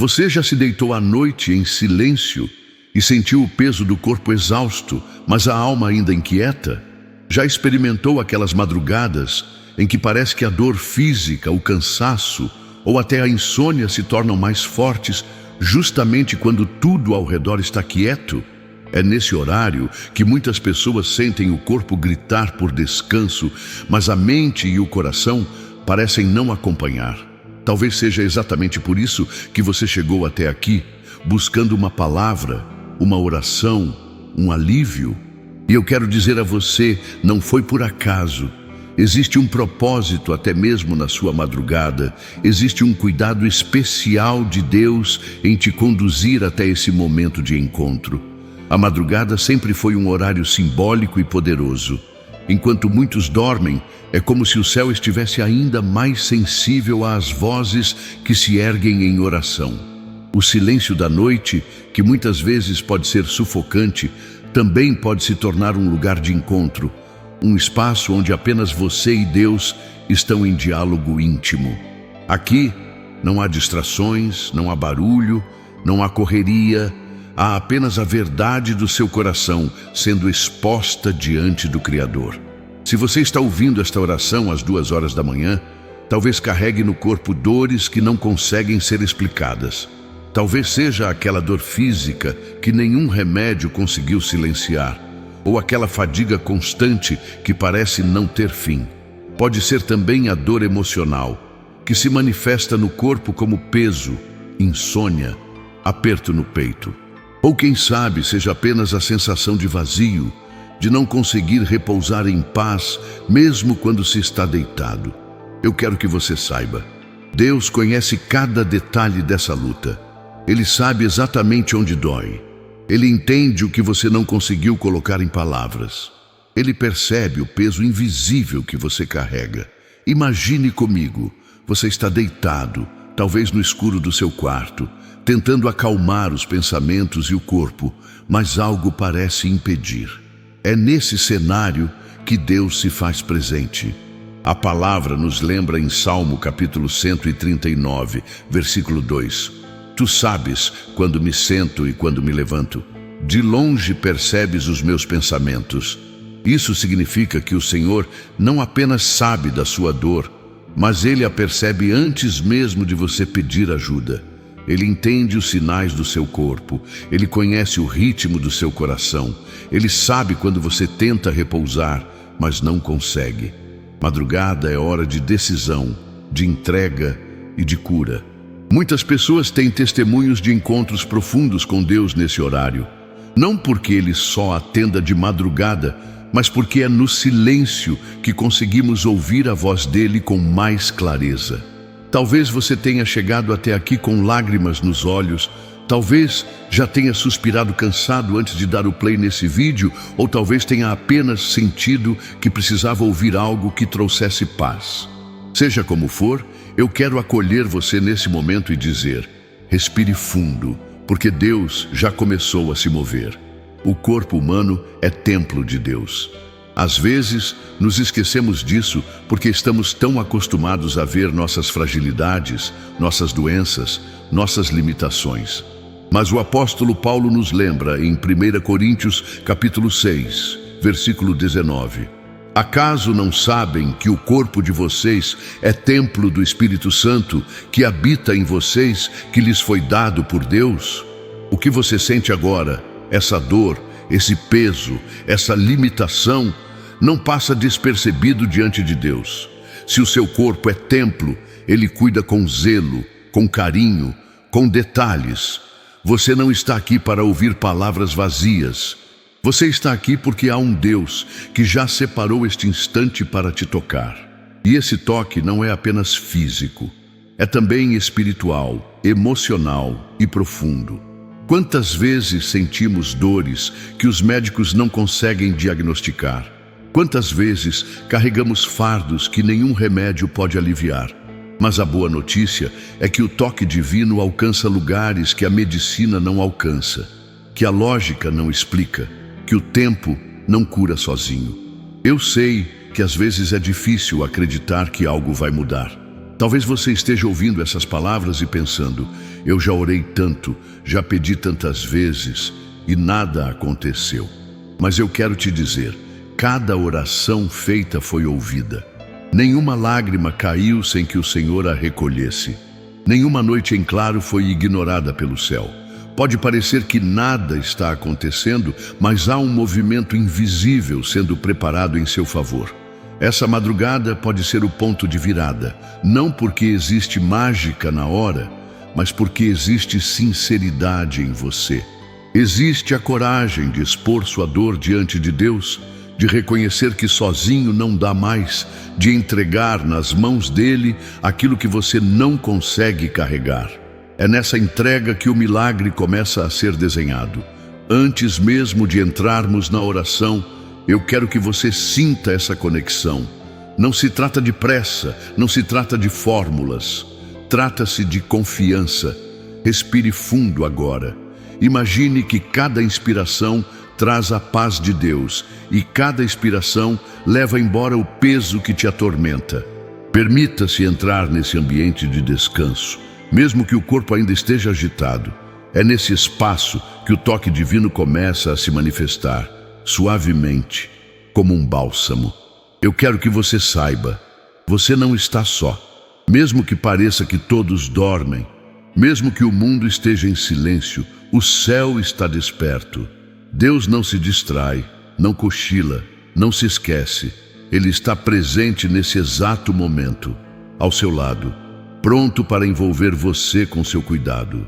Você já se deitou à noite em silêncio e sentiu o peso do corpo exausto, mas a alma ainda inquieta? Já experimentou aquelas madrugadas em que parece que a dor física, o cansaço ou até a insônia se tornam mais fortes justamente quando tudo ao redor está quieto? É nesse horário que muitas pessoas sentem o corpo gritar por descanso, mas a mente e o coração parecem não acompanhar. Talvez seja exatamente por isso que você chegou até aqui, buscando uma palavra, uma oração, um alívio. E eu quero dizer a você, não foi por acaso. Existe um propósito até mesmo na sua madrugada. Existe um cuidado especial de Deus em te conduzir até esse momento de encontro. A madrugada sempre foi um horário simbólico e poderoso. Enquanto muitos dormem, é como se o céu estivesse ainda mais sensível às vozes que se erguem em oração. O silêncio da noite, que muitas vezes pode ser sufocante, também pode se tornar um lugar de encontro, um espaço onde apenas você e Deus estão em diálogo íntimo. Aqui não há distrações, não há barulho, não há correria, há apenas a verdade do seu coração sendo exposta diante do Criador. Se você está ouvindo esta oração às 2 horas da manhã, talvez carregue no corpo dores que não conseguem ser explicadas. Talvez seja aquela dor física que nenhum remédio conseguiu silenciar, ou aquela fadiga constante que parece não ter fim. Pode ser também a dor emocional, que se manifesta no corpo como peso, insônia, aperto no peito. Ou quem sabe seja apenas a sensação de vazio, de não conseguir repousar em paz, mesmo quando se está deitado. Eu quero que você saiba, Deus conhece cada detalhe dessa luta. Ele sabe exatamente onde dói. Ele entende o que você não conseguiu colocar em palavras. Ele percebe o peso invisível que você carrega. Imagine comigo, você está deitado, talvez no escuro do seu quarto, tentando acalmar os pensamentos e o corpo, mas algo parece impedir. É nesse cenário que Deus se faz presente. A palavra nos lembra em Salmo capítulo 139, versículo 2. Tu sabes quando me sento e quando me levanto. De longe percebes os meus pensamentos. Isso significa que o Senhor não apenas sabe da sua dor, mas Ele a percebe antes mesmo de você pedir ajuda. Ele entende os sinais do seu corpo. Ele conhece o ritmo do seu coração. Ele sabe quando você tenta repousar, mas não consegue. Madrugada é hora de decisão, de entrega e de cura. Muitas pessoas têm testemunhos de encontros profundos com Deus nesse horário. Não porque Ele só atenda de madrugada, mas porque é no silêncio que conseguimos ouvir a voz dEle com mais clareza. Talvez você tenha chegado até aqui com lágrimas nos olhos, talvez já tenha suspirado cansado antes de dar o play nesse vídeo, ou talvez tenha apenas sentido que precisava ouvir algo que trouxesse paz. Seja como for, eu quero acolher você nesse momento e dizer: respire fundo, porque Deus já começou a se mover. O corpo humano é templo de Deus. Às vezes, nos esquecemos disso porque estamos tão acostumados a ver nossas fragilidades, nossas doenças, nossas limitações. Mas o apóstolo Paulo nos lembra em 1 Coríntios capítulo 6, versículo 19. Acaso não sabem que o corpo de vocês é templo do Espírito Santo, que habita em vocês, que lhes foi dado por Deus? O que você sente agora, essa dor, esse peso, essa limitação, não passa despercebido diante de Deus. Se o seu corpo é templo, Ele cuida com zelo, com carinho, com detalhes. Você não está aqui para ouvir palavras vazias. Você está aqui porque há um Deus que já separou este instante para te tocar. E esse toque não é apenas físico, é também espiritual, emocional e profundo. Quantas vezes sentimos dores que os médicos não conseguem diagnosticar? Quantas vezes carregamos fardos que nenhum remédio pode aliviar? Mas a boa notícia é que o toque divino alcança lugares que a medicina não alcança, que a lógica não explica, que o tempo não cura sozinho. Eu sei que às vezes é difícil acreditar que algo vai mudar. Talvez você esteja ouvindo essas palavras e pensando: Eu já orei tanto, já pedi tantas vezes e nada aconteceu. Mas eu quero te dizer, cada oração feita foi ouvida. Nenhuma lágrima caiu sem que o Senhor a recolhesse. Nenhuma noite em claro foi ignorada pelo céu. Pode parecer que nada está acontecendo, mas há um movimento invisível sendo preparado em seu favor. Essa madrugada pode ser o ponto de virada, não porque existe mágica na hora, mas porque existe sinceridade em você. Existe a coragem de expor sua dor diante de Deus, de reconhecer que sozinho não dá mais, de entregar nas mãos dele aquilo que você não consegue carregar. É nessa entrega que o milagre começa a ser desenhado. Antes mesmo de entrarmos na oração, eu quero que você sinta essa conexão. Não se trata de pressa, não se trata de fórmulas. Trata-se de confiança. Respire fundo agora. Imagine que cada inspiração traz a paz de Deus e cada expiração leva embora o peso que te atormenta. Permita-se entrar nesse ambiente de descanso, mesmo que o corpo ainda esteja agitado. É nesse espaço que o toque divino começa a se manifestar, suavemente, como um bálsamo. Eu quero que você saiba, você não está só. Mesmo que pareça que todos dormem, mesmo que o mundo esteja em silêncio, o céu está desperto. Deus não se distrai, não cochila, não se esquece. Ele está presente nesse exato momento, ao seu lado, pronto para envolver você com seu cuidado.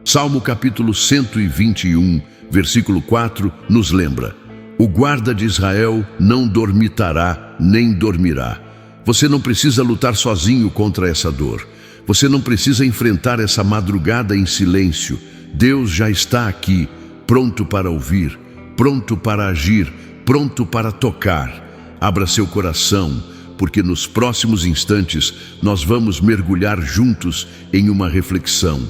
Salmo capítulo 121, versículo 4, nos lembra: o guarda de Israel não dormitará, nem dormirá. Você não precisa lutar sozinho contra essa dor. Você não precisa enfrentar essa madrugada em silêncio. Deus já está aqui, pronto para ouvir, pronto para agir, pronto para tocar. Abra seu coração, porque nos próximos instantes nós vamos mergulhar juntos em uma reflexão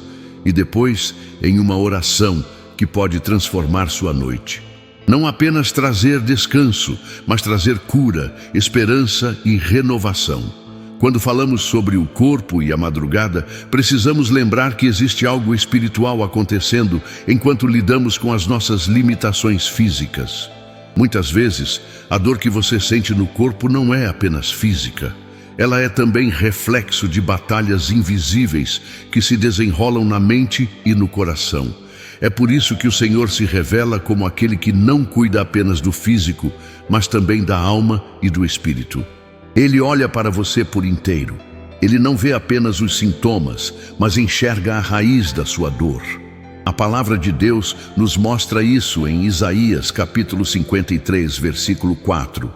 e depois em uma oração que pode transformar sua noite. Não apenas trazer descanso, mas trazer cura, esperança e renovação. Quando falamos sobre o corpo e a madrugada, precisamos lembrar que existe algo espiritual acontecendo enquanto lidamos com as nossas limitações físicas. Muitas vezes, a dor que você sente no corpo não é apenas física. Ela é também reflexo de batalhas invisíveis que se desenrolam na mente e no coração. É por isso que o Senhor se revela como aquele que não cuida apenas do físico, mas também da alma e do espírito. Ele olha para você por inteiro. Ele não vê apenas os sintomas, mas enxerga a raiz da sua dor. A palavra de Deus nos mostra isso em Isaías capítulo 53, versículo 4.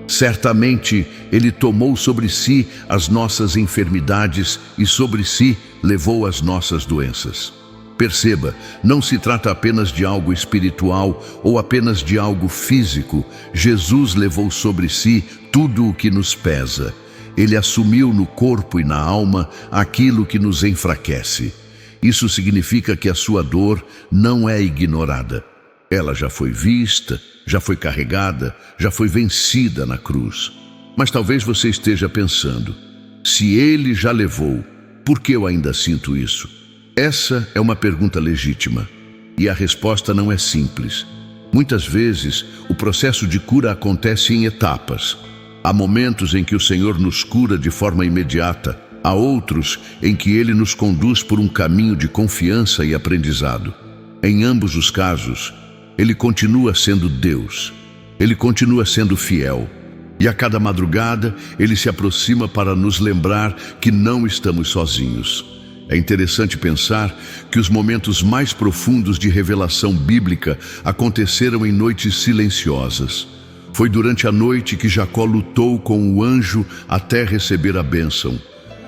Certamente Ele tomou sobre si as nossas enfermidades e sobre si levou as nossas doenças. Perceba, não se trata apenas de algo espiritual ou apenas de algo físico. Jesus levou sobre si tudo o que nos pesa. Ele assumiu no corpo e na alma aquilo que nos enfraquece. Isso significa que a sua dor não é ignorada. Ela já foi vista, já foi carregada, já foi vencida na cruz. Mas talvez você esteja pensando: se Ele já levou, por que eu ainda sinto isso? Essa é uma pergunta legítima, e a resposta não é simples. Muitas vezes, o processo de cura acontece em etapas. Há momentos em que o Senhor nos cura de forma imediata, há outros em que Ele nos conduz por um caminho de confiança e aprendizado. Em ambos os casos, Ele continua sendo Deus, Ele continua sendo fiel, e a cada madrugada Ele se aproxima para nos lembrar que não estamos sozinhos. É interessante pensar que os momentos mais profundos de revelação bíblica aconteceram em noites silenciosas. Foi durante a noite que Jacó lutou com o anjo até receber a bênção.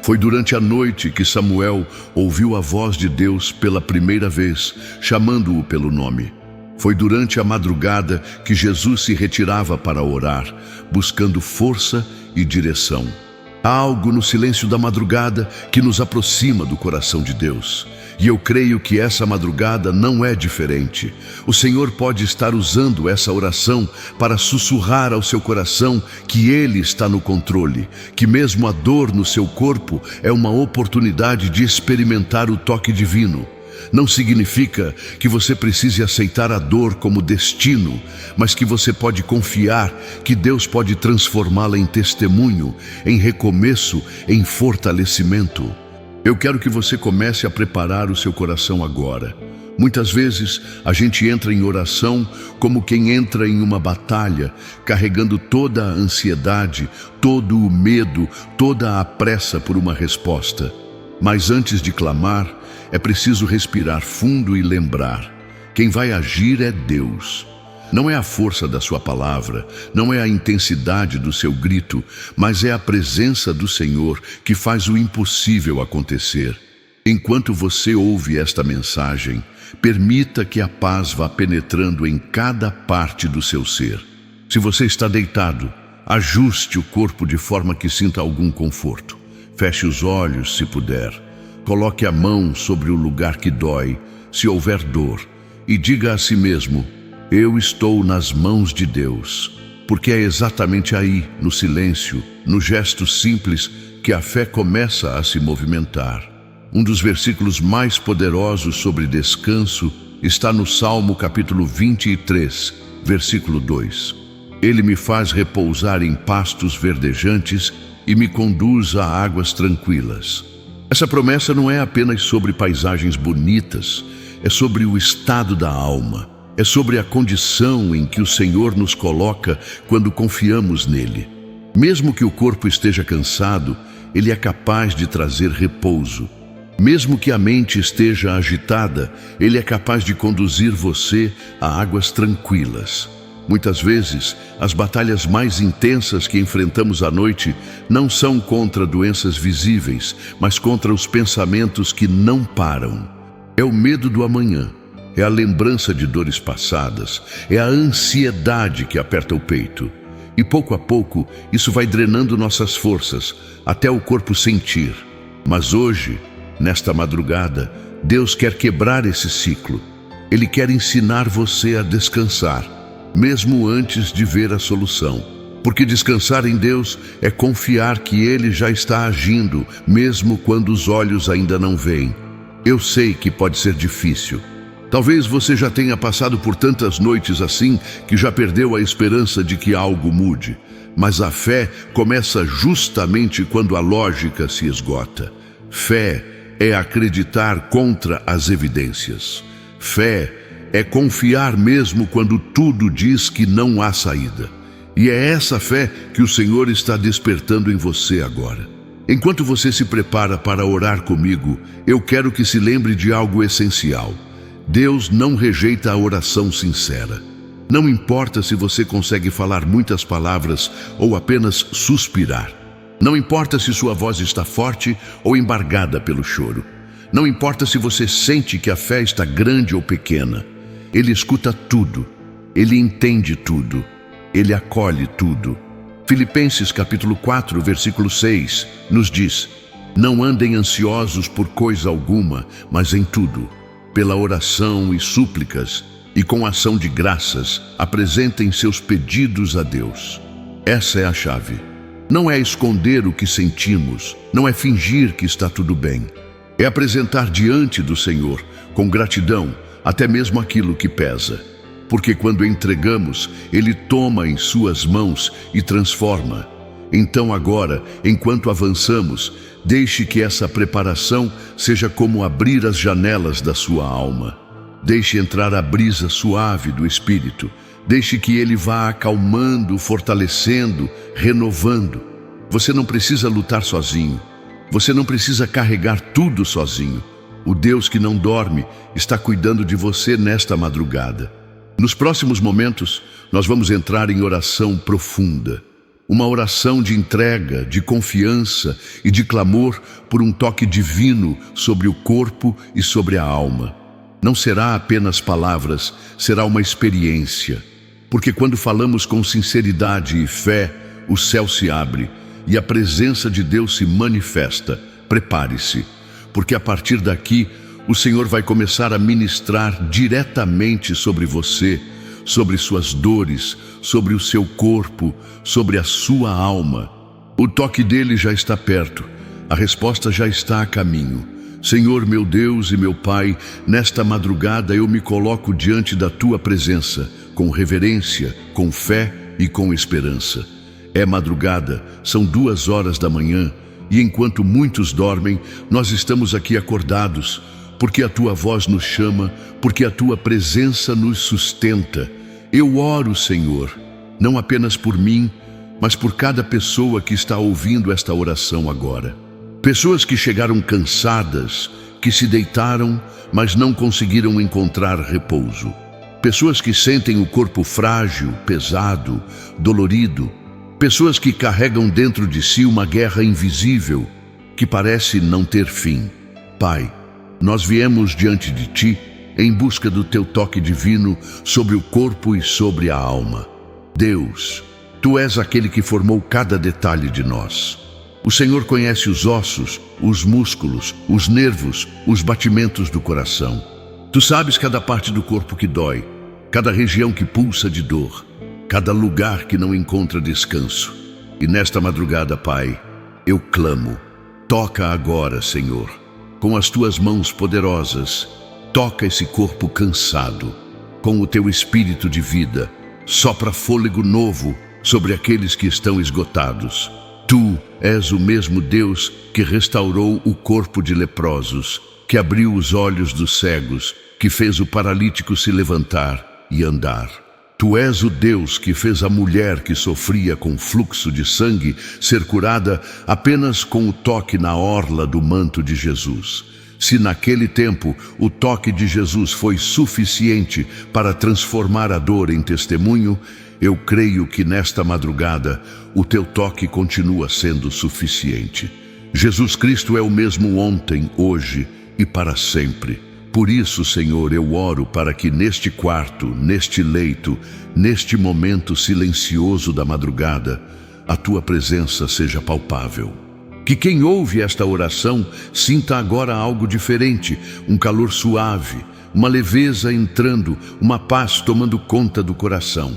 Foi durante a noite que Samuel ouviu a voz de Deus pela primeira vez, chamando-o pelo nome. Foi durante a madrugada que Jesus se retirava para orar, buscando força e direção. Há algo no silêncio da madrugada que nos aproxima do coração de Deus. E eu creio que essa madrugada não é diferente. O Senhor pode estar usando essa oração para sussurrar ao seu coração que Ele está no controle, que mesmo a dor no seu corpo é uma oportunidade de experimentar o toque divino. Não significa que você precise aceitar a dor como destino, mas que você pode confiar que Deus pode transformá-la em testemunho, em recomeço, em fortalecimento. Eu quero que você comece a preparar o seu coração agora. Muitas vezes a gente entra em oração como quem entra em uma batalha, carregando toda a ansiedade, todo o medo, toda a pressa por uma resposta. Mas antes de clamar, é preciso respirar fundo e lembrar: quem vai agir é Deus. Não é a força da sua palavra, não é a intensidade do seu grito, mas é a presença do Senhor que faz o impossível acontecer. Enquanto você ouve esta mensagem, permita que a paz vá penetrando em cada parte do seu ser. Se você está deitado, ajuste o corpo de forma que sinta algum conforto. Feche os olhos, se puder. Coloque a mão sobre o lugar que dói, se houver dor, e diga a si mesmo: eu estou nas mãos de Deus. Porque é exatamente aí, no silêncio, no gesto simples, que a fé começa a se movimentar. Um dos versículos mais poderosos sobre descanso está no Salmo capítulo 23, versículo 2. Ele me faz repousar em pastos verdejantes e me conduz a águas tranquilas. Essa promessa não é apenas sobre paisagens bonitas, é sobre o estado da alma, é sobre a condição em que o Senhor nos coloca quando confiamos nele. Mesmo que o corpo esteja cansado, Ele é capaz de trazer repouso. Mesmo que a mente esteja agitada, Ele é capaz de conduzir você a águas tranquilas. Muitas vezes, as batalhas mais intensas que enfrentamos à noite não são contra doenças visíveis, mas contra os pensamentos que não param. É o medo do amanhã, é a lembrança de dores passadas, é a ansiedade que aperta o peito. E pouco a pouco, isso vai drenando nossas forças, até o corpo sentir. Mas hoje, nesta madrugada, Deus quer quebrar esse ciclo. Ele quer ensinar você a descansar, mesmo antes de ver a solução. Porque descansar em Deus é confiar que Ele já está agindo, mesmo quando os olhos ainda não veem. Eu sei que pode ser difícil. Talvez você já tenha passado por tantas noites assim que já perdeu a esperança de que algo mude. Mas a fé começa justamente quando a lógica se esgota. Fé é acreditar contra as evidências. Fé é confiar mesmo quando tudo diz que não há saída. E é essa fé que o Senhor está despertando em você agora. Enquanto você se prepara para orar comigo, eu quero que se lembre de algo essencial. Deus não rejeita a oração sincera. Não importa se você consegue falar muitas palavras ou apenas suspirar. Não importa se sua voz está forte ou embargada pelo choro. Não importa se você sente que a fé está grande ou pequena. Ele escuta tudo, Ele entende tudo, Ele acolhe tudo. Filipenses capítulo 4, versículo 6, nos diz: não andem ansiosos por coisa alguma, mas em tudo, pela oração e súplicas, e com ação de graças, apresentem seus pedidos a Deus. Essa é a chave. Não é esconder o que sentimos, não é fingir que está tudo bem. É apresentar diante do Senhor, com gratidão, até mesmo aquilo que pesa. Porque quando entregamos, Ele toma em suas mãos e transforma. Então agora, enquanto avançamos, deixe que essa preparação seja como abrir as janelas da sua alma. Deixe entrar a brisa suave do Espírito. Deixe que Ele vá acalmando, fortalecendo, renovando. Você não precisa lutar sozinho. Você não precisa carregar tudo sozinho. O Deus que não dorme está cuidando de você nesta madrugada. Nos próximos momentos, nós vamos entrar em oração profunda. Uma oração de entrega, de confiança e de clamor por um toque divino sobre o corpo e sobre a alma. Não será apenas palavras, será uma experiência. Porque quando falamos com sinceridade e fé, o céu se abre e a presença de Deus se manifesta. Prepare-se, porque a partir daqui, o Senhor vai começar a ministrar diretamente sobre você, sobre suas dores, sobre o seu corpo, sobre a sua alma. O toque dele já está perto, a resposta já está a caminho. Senhor, meu Deus e meu Pai, nesta madrugada eu me coloco diante da tua presença, com reverência, com fé e com esperança. É madrugada, são 2 horas da manhã, e enquanto muitos dormem, nós estamos aqui acordados, porque a tua voz nos chama, porque a tua presença nos sustenta. Eu oro, Senhor, não apenas por mim, mas por cada pessoa que está ouvindo esta oração agora. Pessoas que chegaram cansadas, que se deitaram, mas não conseguiram encontrar repouso. Pessoas que sentem o corpo frágil, pesado, dolorido. Pessoas que carregam dentro de si uma guerra invisível, que parece não ter fim. Pai, nós viemos diante de ti em busca do teu toque divino sobre o corpo e sobre a alma. Deus, tu és aquele que formou cada detalhe de nós. O Senhor conhece os ossos, os músculos, os nervos, os batimentos do coração. Tu sabes cada parte do corpo que dói, cada região que pulsa de dor, cada lugar que não encontra descanso. E nesta madrugada, Pai, eu clamo, toca agora, Senhor, com as tuas mãos poderosas, toca esse corpo cansado, com o teu espírito de vida, sopra fôlego novo sobre aqueles que estão esgotados. Tu és o mesmo Deus que restaurou o corpo de leprosos, que abriu os olhos dos cegos, que fez o paralítico se levantar e andar. Tu és o Deus que fez a mulher que sofria com fluxo de sangue ser curada apenas com o toque na orla do manto de Jesus. Se naquele tempo o toque de Jesus foi suficiente para transformar a dor em testemunho, eu creio que nesta madrugada o teu toque continua sendo suficiente. Jesus Cristo é o mesmo ontem, hoje e para sempre. Por isso, Senhor, eu oro para que neste quarto, neste leito, neste momento silencioso da madrugada, a tua presença seja palpável. Que quem ouve esta oração sinta agora algo diferente, um calor suave, uma leveza entrando, uma paz tomando conta do coração.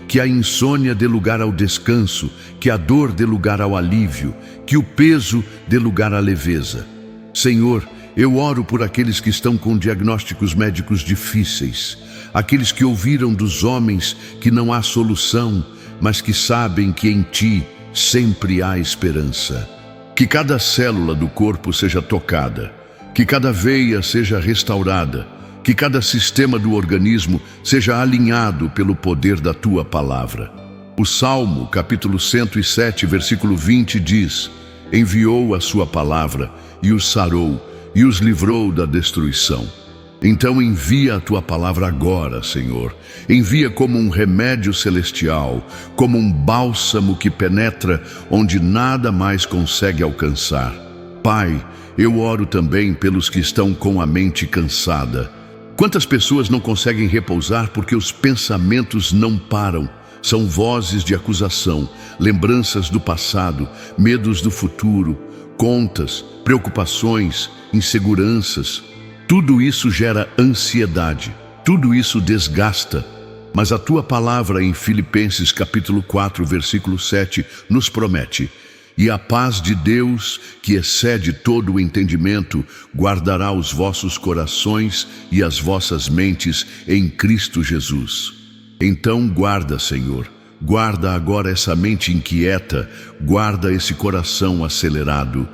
Que a insônia dê lugar ao descanso, que a dor dê lugar ao alívio, que o peso dê lugar à leveza. Senhor, eu oro por aqueles que estão com diagnósticos médicos difíceis, aqueles que ouviram dos homens que não há solução, mas que sabem que em ti sempre há esperança. Que cada célula do corpo seja tocada, que cada veia seja restaurada, que cada sistema do organismo seja alinhado pelo poder da tua palavra. O Salmo, capítulo 107, versículo 20 diz: enviou a sua palavra e os sarou e os livrou da destruição. Então envia a tua palavra agora, Senhor. Envia como um remédio celestial, como um bálsamo que penetra onde nada mais consegue alcançar. Pai, eu oro também pelos que estão com a mente cansada. Quantas pessoas não conseguem repousar porque os pensamentos não param? São vozes de acusação, lembranças do passado, medos do futuro, contas, preocupações, inseguranças. Tudo isso gera ansiedade, tudo isso desgasta. Mas a tua palavra em Filipenses capítulo 4, versículo 7, nos promete: e a paz de Deus, que excede todo o entendimento, guardará os vossos corações e as vossas mentes em Cristo Jesus. Então guarda, Senhor, guarda agora essa mente inquieta, guarda esse coração acelerado.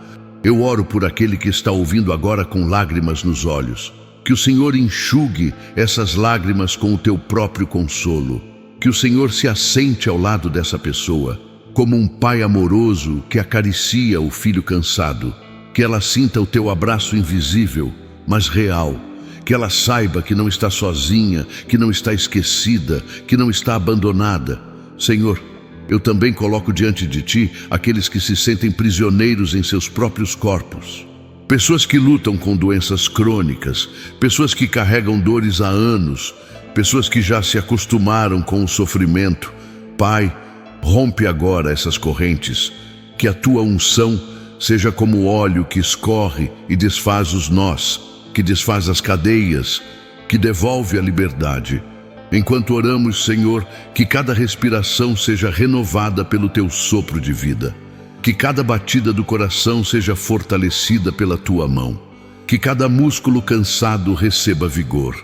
Eu oro por aquele que está ouvindo agora com lágrimas nos olhos. Que o Senhor enxugue essas lágrimas com o teu próprio consolo. Que o Senhor se assente ao lado dessa pessoa, como um pai amoroso que acaricia o filho cansado. Que ela sinta o teu abraço invisível, mas real. Que ela saiba que não está sozinha, que não está esquecida, que não está abandonada. Senhor, eu também coloco diante de ti aqueles que se sentem prisioneiros em seus próprios corpos. Pessoas que lutam com doenças crônicas, pessoas que carregam dores há anos, pessoas que já se acostumaram com o sofrimento. Pai, rompe agora essas correntes, que a tua unção seja como óleo que escorre e desfaz os nós, que desfaz as cadeias, que devolve a liberdade. Enquanto oramos, Senhor, que cada respiração seja renovada pelo Teu sopro de vida. Que cada batida do coração seja fortalecida pela Tua mão. Que cada músculo cansado receba vigor.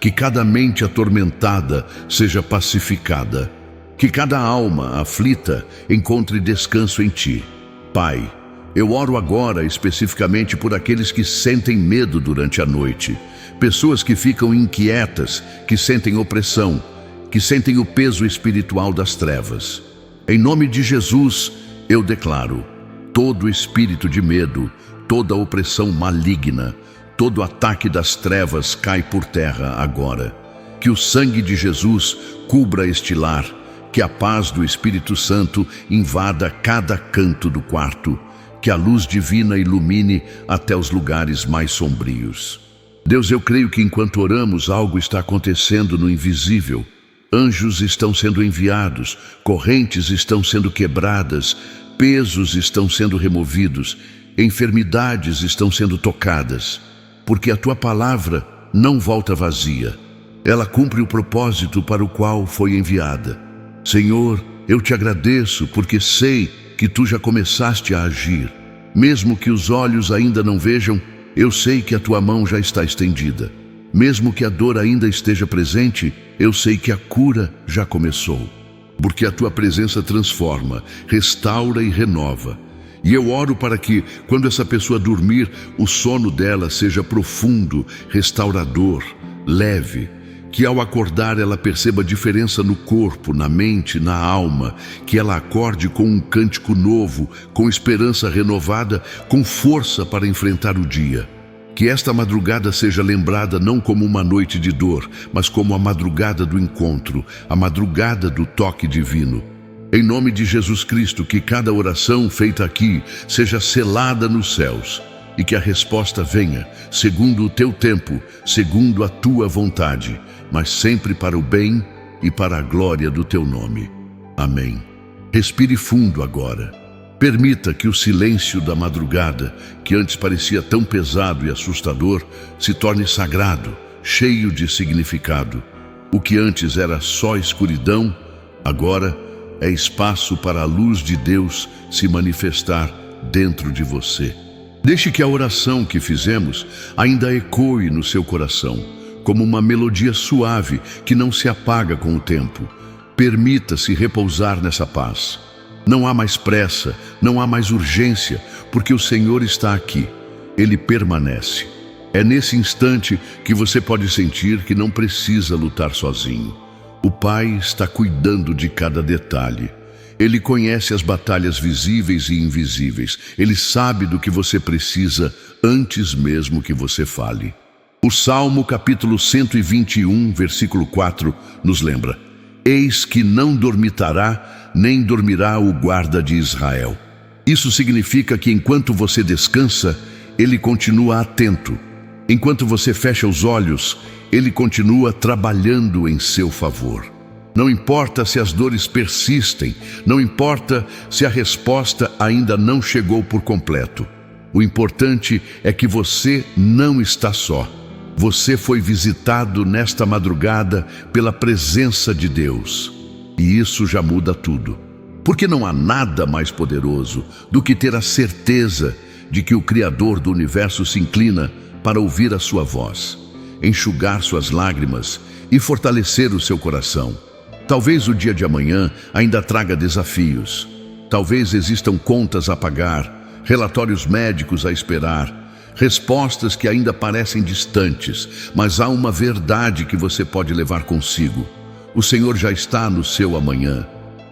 Que cada mente atormentada seja pacificada. Que cada alma aflita encontre descanso em Ti. Pai, eu oro agora especificamente por aqueles que sentem medo durante a noite. Pessoas que ficam inquietas, que sentem opressão, que sentem o peso espiritual das trevas. Em nome de Jesus, eu declaro: todo espírito de medo, toda opressão maligna, todo ataque das trevas cai por terra agora. Que o sangue de Jesus cubra este lar, que a paz do Espírito Santo invada cada canto do quarto, que a luz divina ilumine até os lugares mais sombrios. Deus, eu creio que enquanto oramos, algo está acontecendo no invisível. Anjos estão sendo enviados, correntes estão sendo quebradas, pesos estão sendo removidos, enfermidades estão sendo tocadas, porque a Tua palavra não volta vazia. Ela cumpre o propósito para o qual foi enviada. Senhor, eu Te agradeço porque sei que Tu já começaste a agir. Mesmo que os olhos ainda não vejam, eu sei que a Tua mão já está estendida. Mesmo que a dor ainda esteja presente, eu sei que a cura já começou. Porque a Tua presença transforma, restaura e renova. E eu oro para que, quando essa pessoa dormir, o sono dela seja profundo, restaurador, leve. Que ao acordar ela perceba diferença no corpo, na mente, na alma. Que ela acorde com um cântico novo, com esperança renovada, com força para enfrentar o dia. Que esta madrugada seja lembrada não como uma noite de dor, mas como a madrugada do encontro, a madrugada do toque divino. Em nome de Jesus Cristo, que cada oração feita aqui seja selada nos céus e que a resposta venha, segundo o Teu tempo, segundo a Tua vontade, mas sempre para o bem e para a glória do Teu nome. Amém. Respire fundo agora. Permita que o silêncio da madrugada, que antes parecia tão pesado e assustador, se torne sagrado, cheio de significado. O que antes era só escuridão, agora é espaço para a luz de Deus se manifestar dentro de você. Deixe que a oração que fizemos ainda ecoe no seu coração, como uma melodia suave que não se apaga com o tempo. Permita-se repousar nessa paz. Não há mais pressa, não há mais urgência, porque o Senhor está aqui. Ele permanece. É nesse instante que você pode sentir que não precisa lutar sozinho. O Pai está cuidando de cada detalhe. Ele conhece as batalhas visíveis e invisíveis. Ele sabe do que você precisa antes mesmo que você fale. O Salmo capítulo 121, versículo 4, nos lembra: Eis que não dormitará, nem dormirá o guarda de Israel. Isso significa que enquanto você descansa, Ele continua atento. Enquanto você fecha os olhos, Ele continua trabalhando em seu favor. Não importa se as dores persistem, não importa se a resposta ainda não chegou por completo. O importante é que você não está só. Você foi visitado nesta madrugada pela presença de Deus. E isso já muda tudo. Porque não há nada mais poderoso do que ter a certeza de que o Criador do universo se inclina para ouvir a sua voz, enxugar suas lágrimas e fortalecer o seu coração. Talvez o dia de amanhã ainda traga desafios. Talvez existam contas a pagar, relatórios médicos a esperar, respostas que ainda parecem distantes, mas há uma verdade que você pode levar consigo. O Senhor já está no seu amanhã.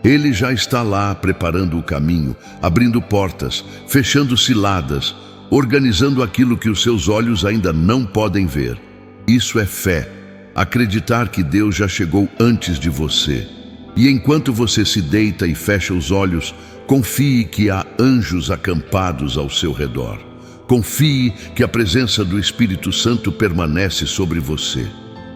Ele já está lá preparando o caminho, abrindo portas, fechando ciladas, organizando aquilo que os seus olhos ainda não podem ver. Isso é fé. Acreditar que Deus já chegou antes de você. E enquanto você se deita e fecha os olhos, confie que há anjos acampados ao seu redor. Confie que a presença do Espírito Santo permanece sobre você.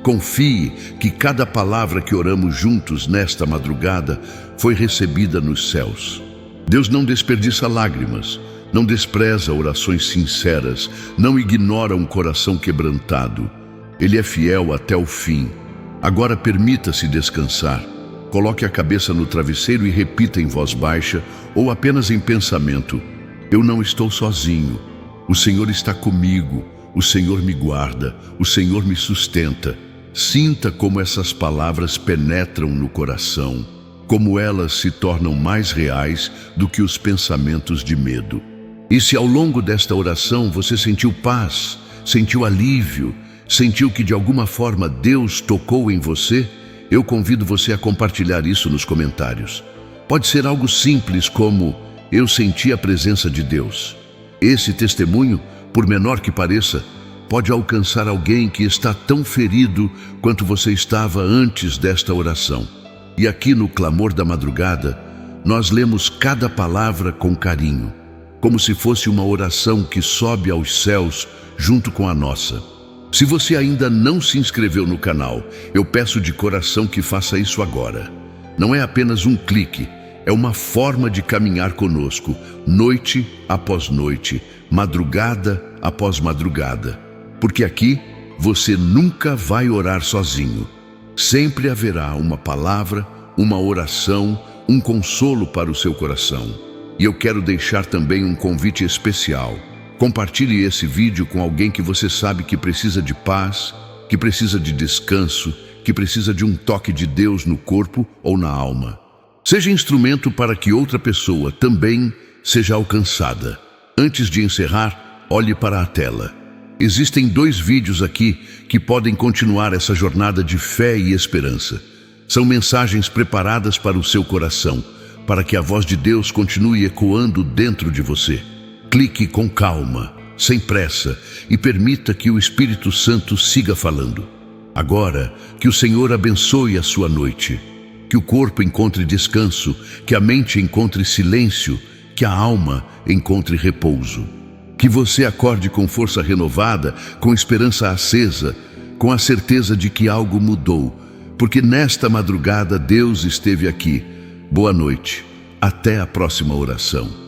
Confie que cada palavra que oramos juntos nesta madrugada foi recebida nos céus. Deus não desperdiça lágrimas. Não despreza orações sinceras, não ignora um coração quebrantado. Ele é fiel até o fim. Agora permita-se descansar. Coloque a cabeça no travesseiro e repita em voz baixa ou apenas em pensamento: eu não estou sozinho. O Senhor está comigo. O Senhor me guarda. O Senhor me sustenta. Sinta como essas palavras penetram no coração, como elas se tornam mais reais do que os pensamentos de medo. E se ao longo desta oração você sentiu paz, sentiu alívio, sentiu que de alguma forma Deus tocou em você, eu convido você a compartilhar isso nos comentários. Pode ser algo simples como: eu senti a presença de Deus. Esse testemunho, por menor que pareça, pode alcançar alguém que está tão ferido quanto você estava antes desta oração. E aqui no Clamor da Madrugada, nós lemos cada palavra com carinho, como se fosse uma oração que sobe aos céus junto com a nossa. Se você ainda não se inscreveu no canal, eu peço de coração que faça isso agora. Não é apenas um clique, é uma forma de caminhar conosco, noite após noite, madrugada após madrugada. Porque aqui você nunca vai orar sozinho. Sempre haverá uma palavra, uma oração, um consolo para o seu coração. E eu quero deixar também um convite especial. Compartilhe esse vídeo com alguém que você sabe que precisa de paz, que precisa de descanso, que precisa de um toque de Deus no corpo ou na alma. Seja instrumento para que outra pessoa também seja alcançada. Antes de encerrar, olhe para a tela. Existem 2 vídeos aqui que podem continuar essa jornada de fé e esperança. São mensagens preparadas para o seu coração, para que a voz de Deus continue ecoando dentro de você. Clique com calma, sem pressa, e permita que o Espírito Santo siga falando. Agora, que o Senhor abençoe a sua noite. Que o corpo encontre descanso, que a mente encontre silêncio, que a alma encontre repouso. Que você acorde com força renovada, com esperança acesa, com a certeza de que algo mudou, porque nesta madrugada Deus esteve aqui. Boa noite. Até a próxima oração.